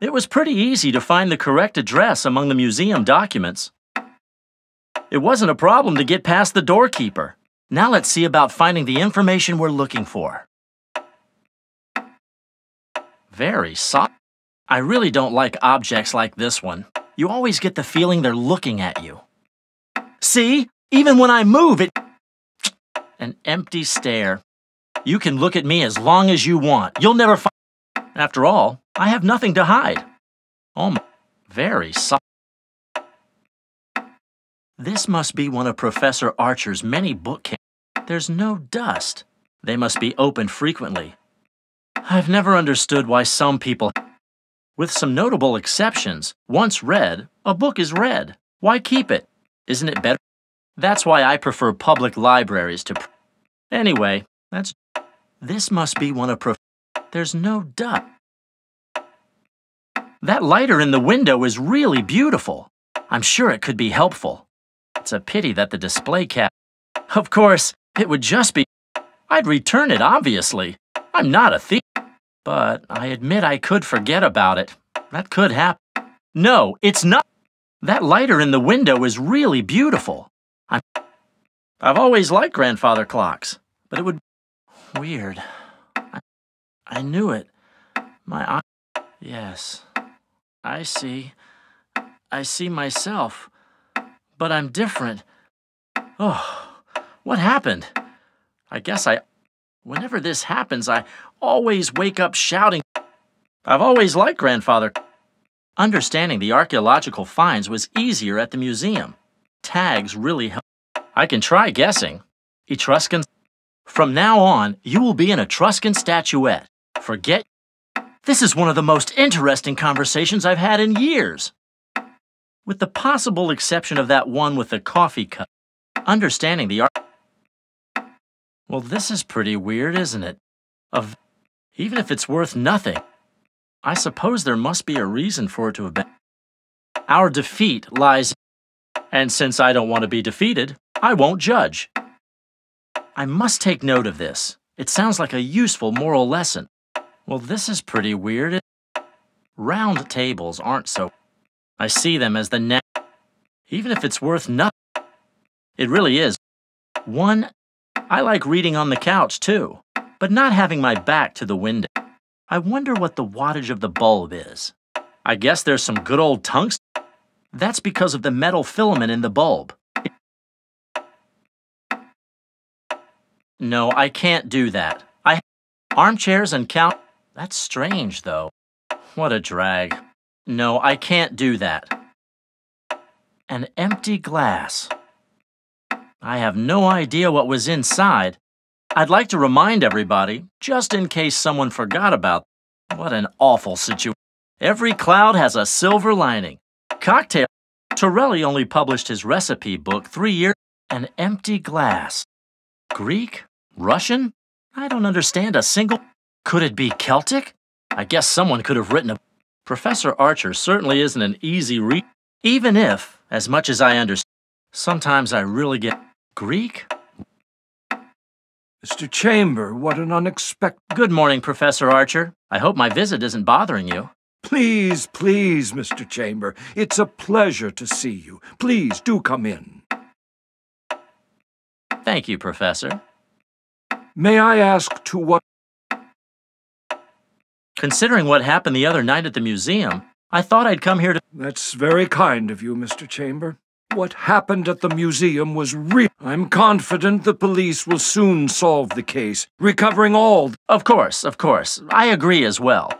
It was pretty easy to find the correct address among the museum documents. It wasn't a problem to get past the doorkeeper. Now let's see about finding the information we're looking for. Very soft. I really don't like objects like this one. You always get the feeling they're looking at you. See? Even when I move, an empty stare. You can look at me as long as you want. You'll never find... After all, I have nothing to hide. Oh my... Very soft. This must be one of Professor Archer's many bookcases. There's no dust. They must be opened frequently. I've never understood why some people... With some notable exceptions, once read, a book is read. Why keep it? Isn't it better? That's why I prefer public libraries to... Anyway, this must be one of There's no dust. That lighter in the window is really beautiful. I'm sure it could be helpful. It's a pity that the display cap... Of course, it would just be... I'd return it, obviously. I'm not a thief. But I admit I could forget about it. That could happen. No, it's not. That lighter in the window is really beautiful. I've always liked grandfather clocks, but it would... Weird. I knew it. My eye... Yes. I see. I see myself. But I'm different. Oh, what happened? I guess Whenever this happens, I always wake up shouting. I've always liked grandfather. Understanding the archaeological finds was easier at the museum. Tags really help. I can try guessing. Etruscan. From now on, you will be an Etruscan statuette. Forget. This is one of the most interesting conversations I've had in years. With the possible exception of that one with the coffee cup. Understanding the Well, this is pretty weird, isn't it? Even if it's worth nothing, I suppose there must be a reason for it to have been. Our defeat lies... And since I don't want to be defeated, I won't judge. I must take note of this. It sounds like a useful moral lesson. Well, this is pretty weird. Round tables aren't so... I see them as the net. Even if it's worth nothing. It really is. I like reading on the couch, too, but not having my back to the window. I wonder what the wattage of the bulb is. I guess there's some good old tungsten. That's because of the metal filament in the bulb. No, I can't do that. Armchairs and couch... That's strange, though. What a drag. No, I can't do that. An empty glass. I have no idea what was inside. I'd like to remind everybody, just in case someone forgot about it. What an awful situation. Every cloud has a silver lining. Cocktail. Torelli only published his recipe book 3 years. An empty glass. Greek? Russian? I don't understand a single... Could it be Celtic? I guess someone could have written a... Professor Archer certainly isn't an easy read. Even if, as much as I understand, sometimes I really get... Greek? Mr. Chamber, what an unexpected... Good morning, Professor Archer. I hope my visit isn't bothering you. Please, please, Mr. Chamber. It's a pleasure to see you. Please, do come in. Thank you, Professor. May I ask to what... Considering what happened the other night at the museum, I thought I'd come here to... That's very kind of you, Mr. Chamber. What happened at the museum was real. I'm confident the police will soon solve the case, recovering all... Of course. I agree as well.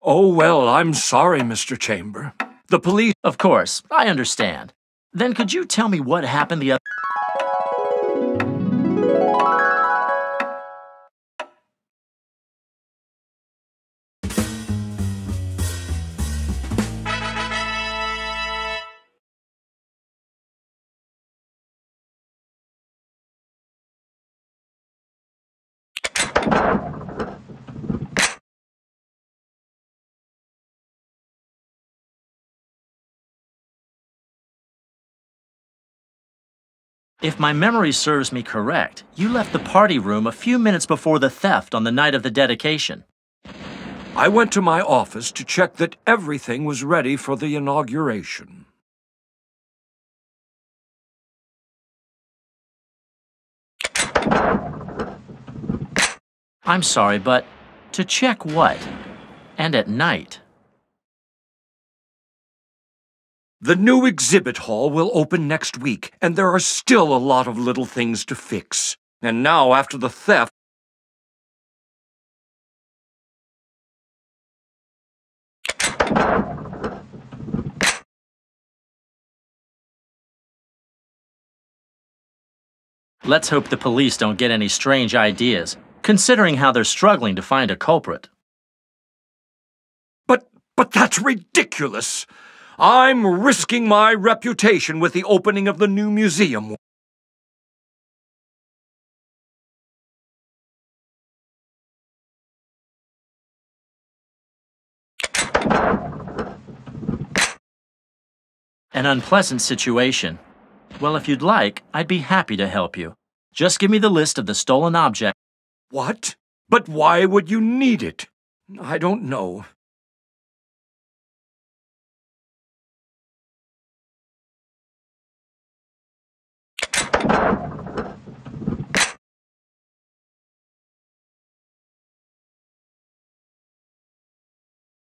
Oh, well, I'm sorry, Mr. Chamber. The police... Of course, I understand. Then could you tell me what happened the other... If my memory serves me correct, you left the party room a few minutes before the theft on the night of the dedication. I went to my office to check that everything was ready for the inauguration. I'm sorry, but to check what? And at night? The new exhibit hall will open next week, and there are still a lot of little things to fix. And now, after the theft, Let's hope the police don't get any strange ideas, considering how they're struggling to find a culprit. But that's ridiculous! I'm risking my reputation with the opening of the new museum. An unpleasant situation. Well, if you'd like, I'd be happy to help you. Just give me the list of the stolen objects. What? But why would you need it? I don't know.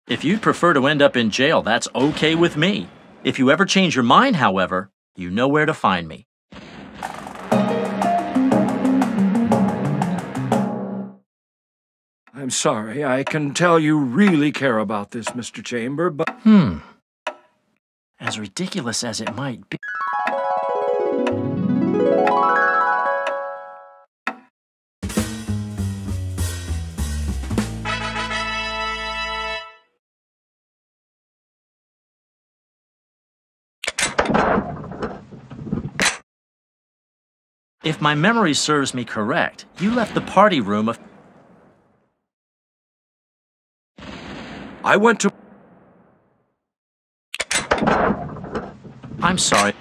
If you'd prefer to end up in jail, that's okay with me. If you ever change your mind, however, you know where to find me. I'm sorry, I can tell you really care about this, Mr. Chamber, but... As ridiculous as it might be. If my memory serves me correct, you left the party room of... I went to... I'm sorry.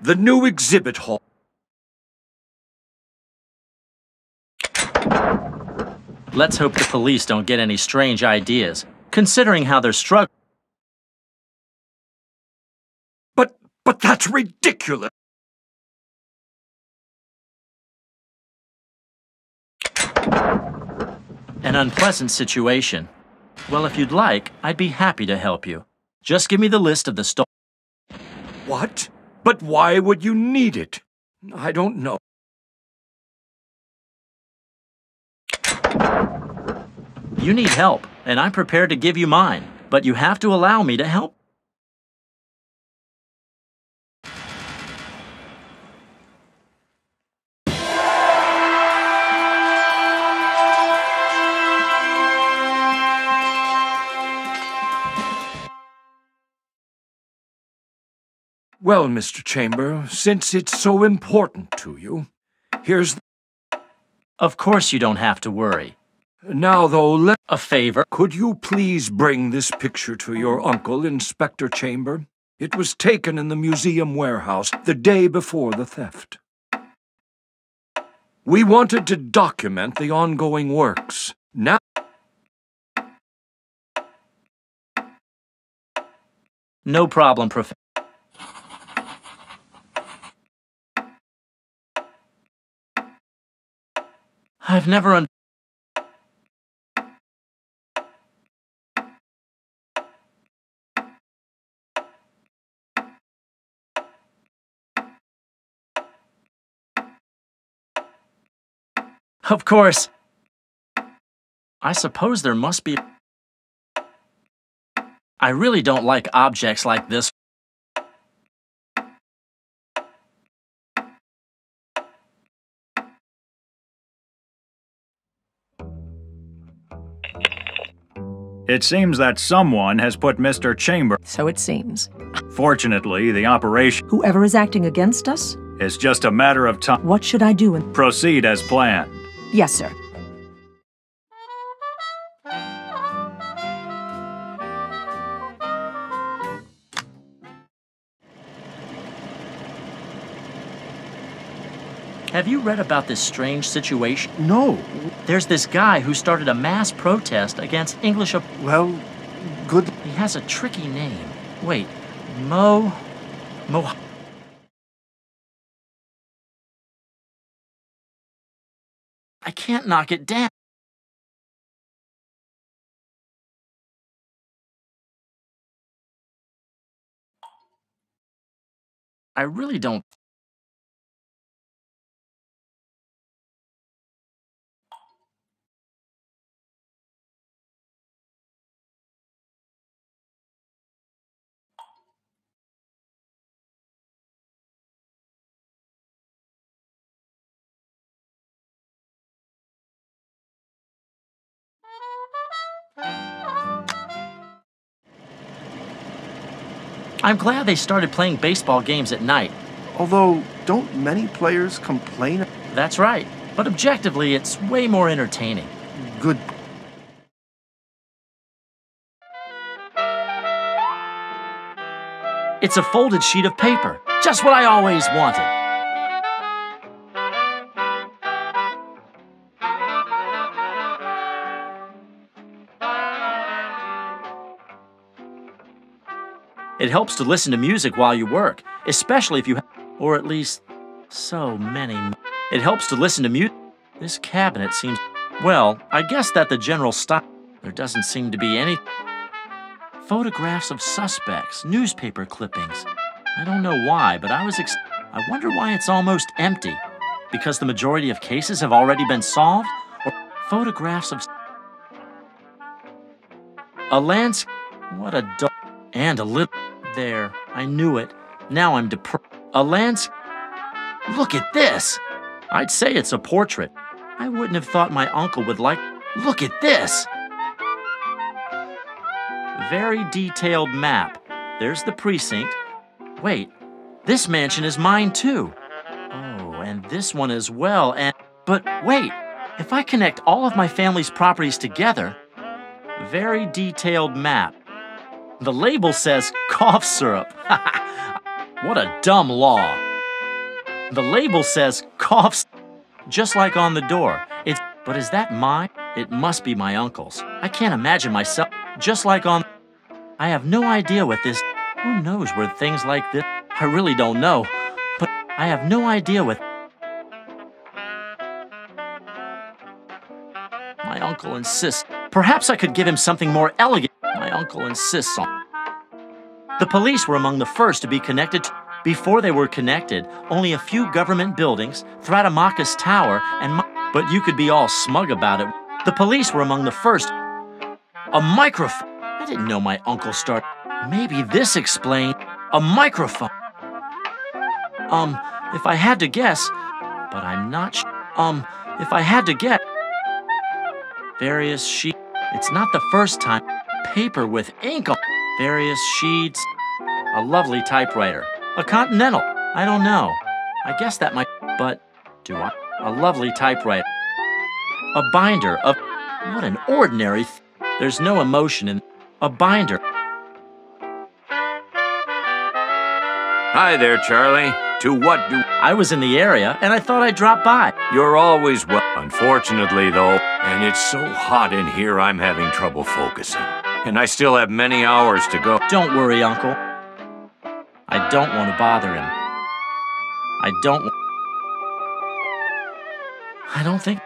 The new exhibit hall. Let's hope the police don't get any strange ideas, considering how they're struggling. But that's ridiculous! An unpleasant situation. Well, if you'd like, I'd be happy to help you. Just give me the list of the stolen... What? But why would you need it? I don't know. You need help, and I'm prepared to give you mine, but you have to allow me to help. Well, Mr. Chamber, since it's so important to you, here's... Of course you don't have to worry. Now, though, A favor? Could you please bring this picture to your uncle, Inspector Chamber? It was taken in the museum warehouse the day before the theft. We wanted to document the ongoing works. Now... No problem, Professor. I've never Of course. I suppose there must be... I really don't like objects like this. It seems that someone has put Mr. Chamber... So it seems. Fortunately, the operation Whoever is acting against us? is just a matter of time. What should I do? Proceed as planned. Yes, sir. Have you read about this strange situation? No. There's this guy who started a mass protest against English. Well, good. He has a tricky name. Wait, I can't knock it down. I really don't. I'm glad they started playing baseball games at night. Although, don't many players complain? That's right. But objectively, it's way more entertaining. Good. It's a folded sheet of paper. Just what I always wanted. It helps to listen to music while you work, especially if you have, or at least so many. It helps to listen to music. This cabinet seems, well, I guess that the general style, there doesn't seem to be any photographs of suspects, newspaper clippings. I don't know why, but I wonder why it's almost empty. Because the majority of cases have already been solved? Or photographs of a landscape, what a dog, and a little. There, I knew it. Now I'm depressed. A landscape. Look at this. I'd say it's a portrait. I wouldn't have thought my uncle would like. Look at this. Very detailed map. There's the precinct. Wait, this mansion is mine too. Oh, and this one as well. But wait, if I connect all of my family's properties together, very detailed map. The label says cough syrup. What a dumb law. The label says cough, just like on the door. But is that mine? It must be my uncle's. I can't imagine myself, just like on. I have no idea what this. Who knows where things like this? I really don't know. But I have no idea what. My uncle insists. Perhaps I could give him something more elegant. My uncle insists on. The police were among the first to be connected. Before they were connected, only a few government buildings, Thratamachus Tower, and. But you could be all smug about it. The police were among the first. A microphone. I didn't know my uncle started. Maybe this explained. A microphone. If I had to guess, but I'm not if I had to guess. Various sheets. It's not the first time. Paper with ink on. Various sheets. A lovely typewriter. A Continental. I don't know. I guess that might. But do I? A lovely typewriter. A binder of. What an ordinary. There's no emotion in. A binder. Hi there, Charlie. To what do... I was in the area, and I thought I'd drop by. You're always well. Unfortunately, though, and it's so hot in here, I'm having trouble focusing. And I still have many hours to go. Don't worry, Uncle. I don't want to bother him. I don't think...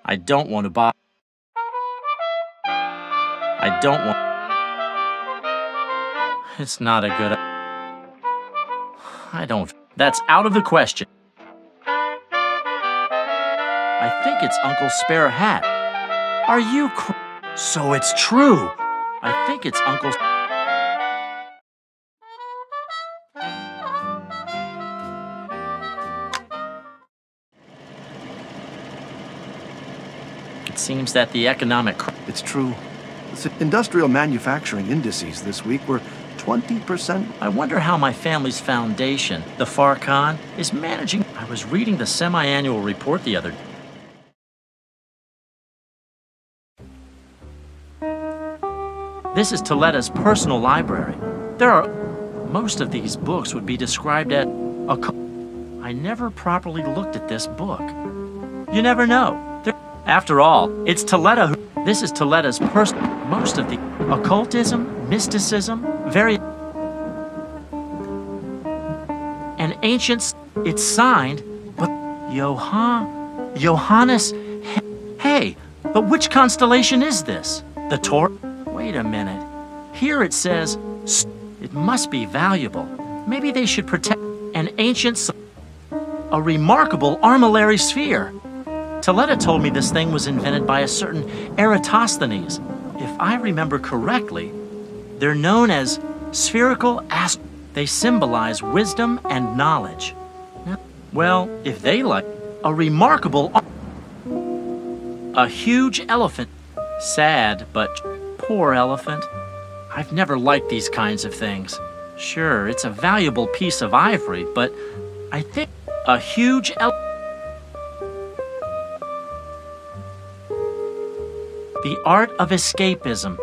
I don't want to bother... I don't want... It's not a good... I don't... That's out of the question. I think it's Uncle's spare hat. Are you So it's true. I think it's Uncle's... It seems that the economic... It's true. The industrial manufacturing indices this week were 20%. I wonder how my family's foundation, the Farcon, is managing. I was reading the semi-annual report the other day. This is Toleda's personal library. Most of these books would be described as I never properly looked at this book. You never know. After all, it's Toledo who... This is Toledo's most of the occultism, mysticism, and ancients. It's signed, but Johannes... Hey, but which constellation is this? The Taurus? Wait a minute. Here it says, it must be valuable. Maybe they should protect an ancient... A remarkable armillary sphere. Toledo told me this thing was invented by a certain Eratosthenes. If I remember correctly, they're known as spherical They symbolize wisdom and knowledge. Well, if they like a remarkable... A huge elephant. Sad, but poor elephant. I've never liked these kinds of things. Sure, it's a valuable piece of ivory, but I think a huge elephant... The art of escapism.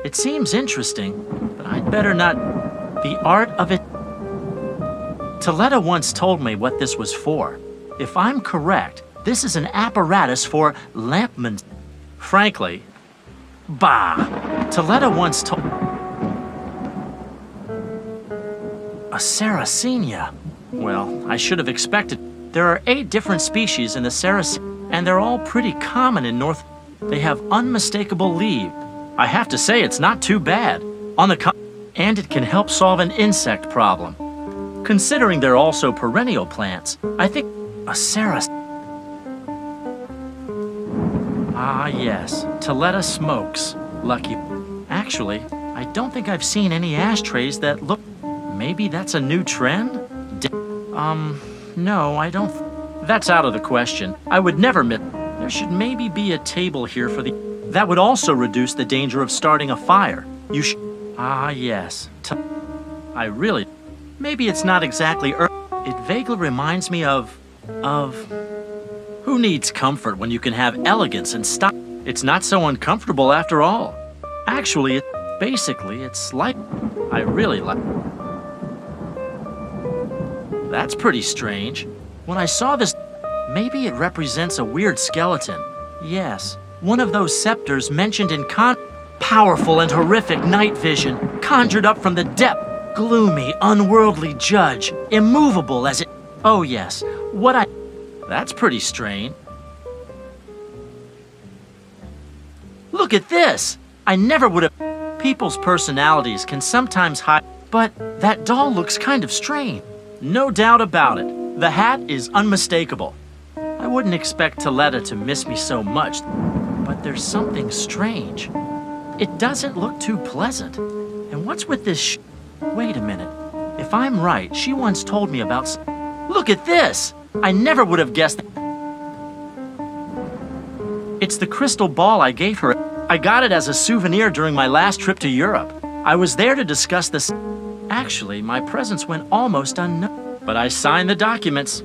It seems interesting, but I'd better not... The art of it... Toledo once told me what this was for. If I'm correct, this is an apparatus for lampmen. Frankly, bah! Toledo once told... A Sarracenia. Well, I should have expected. There are 8 different species in the Sarracenia, and they're all pretty common in North... They have unmistakable leaves. I have to say it's not too bad. And it can help solve an insect problem. Considering they're also perennial plants, I think a Ah yes, Toledo smokes. Lucky. Actually, I don't think I've seen any ashtrays that look... Maybe that's a new trend? No, I don't... That's out of the question. I would never admit... There should maybe be a table here for the... That would also reduce the danger of starting a fire. You should... Ah, yes. I really... Maybe it's not exactly... It vaguely reminds me of... Who needs comfort when you can have elegance and style? It's not so uncomfortable after all. Actually, it's like... I really like... That's pretty strange. When I saw this... Maybe it represents a weird skeleton. Yes, one of those scepters mentioned in powerful and horrific night vision, conjured up from the depth, gloomy, unworldly judge, immovable as it... Oh yes, That's pretty strange. Look at this! I never would have... People's personalities can sometimes hide, but that doll looks kind of strange. No doubt about it. The hat is unmistakable. I wouldn't expect Toledo to miss me so much, but there's something strange. It doesn't look too pleasant. And what's with this Wait a minute. If I'm right, she once told me about... Look at this! I never would have guessed... It's the crystal ball I gave her. I got it as a souvenir during my last trip to Europe. I was there to discuss this... Actually, my presence went almost unknown. But I signed the documents.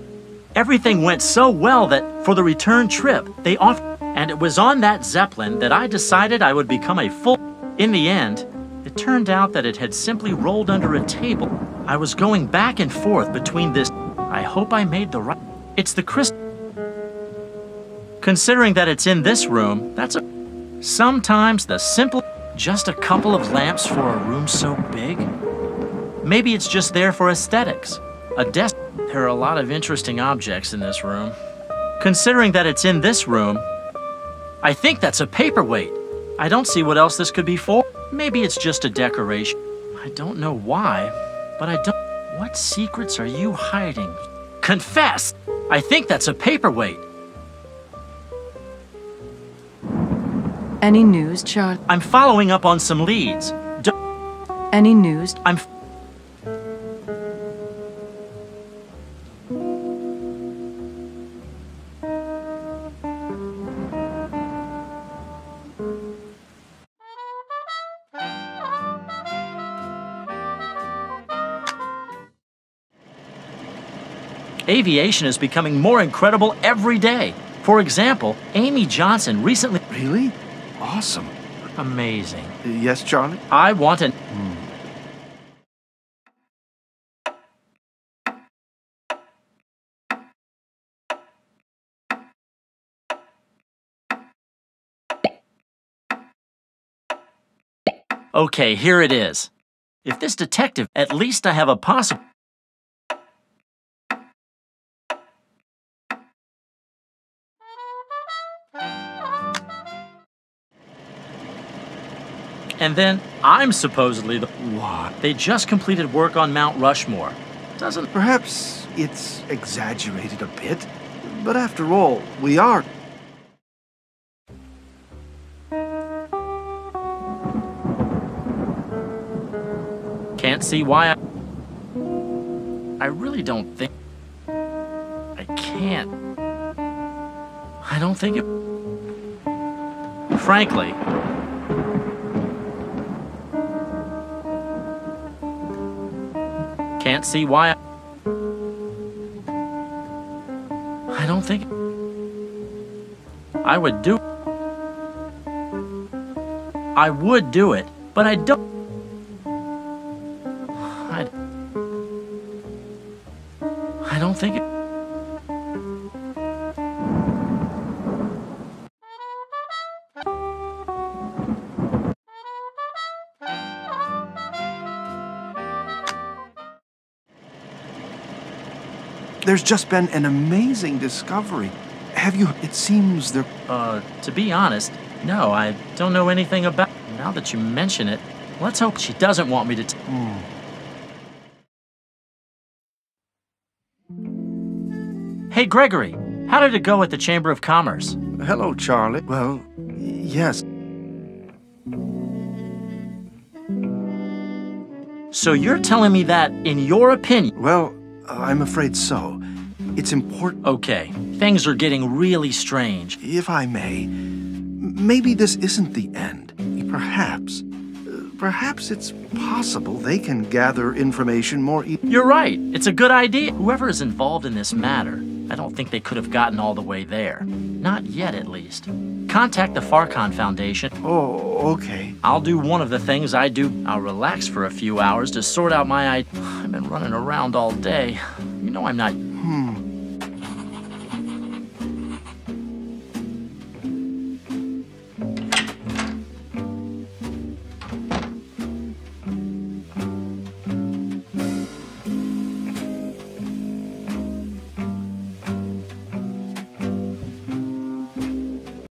Everything went so well that for the return trip, they offered, and it was on that Zeppelin that I decided I would become a full... In the end, it turned out that it had simply rolled under a table. I was going back and forth between this... I hope I made the right... It's the crystal... Considering that it's in this room, that's a... Sometimes the simple... Just a couple of lamps for a room so big? Maybe it's just there for aesthetics. A desk... There are a lot of interesting objects in this room. Considering that it's in this room, I think that's a paperweight. I don't see what else this could be for. Maybe it's just a decoration. I don't know why, but I don't... What secrets are you hiding? Confess! I think that's a paperweight. Any news, Charlie? I'm following up on some leads. Any news? I'm... Aviation is becoming more incredible every day. For example, Amy Johnson recently... Really? Awesome. Amazing. Yes, Charlie? I want an... Okay, here it is. If this detective, at least I have a possible... And then, I'm supposedly the... What? They just completed work on Mount Rushmore. Doesn't... Perhaps it's exaggerated a bit, but after all, we are... Can't see why I really don't think... I can't... I don't think it... Frankly... Can't see why I don't think... I would do... I would do it, but I don't... I don't think it... There's just been an amazing discovery. Have you... It seems there... To be honest, no, I don't know anything about... Now that you mention it, let's hope she doesn't want me to... Hey, Gregory, how did it go at the Chamber of Commerce? Hello, Charlie. Well, yes. So you're telling me that, in your opinion... Well, I'm afraid so. It's important... Okay, things are getting really strange. If I may, maybe this isn't the end. Perhaps it's possible they can gather information more You're right. It's a good idea. Whoever is involved in this matter, I don't think they could have gotten all the way there. Not yet, at least. Contact the Farcon Foundation. Oh, okay. I'll do one of the things I do. I'll relax for a few hours to sort out my... I've been running around all day. You know I'm not...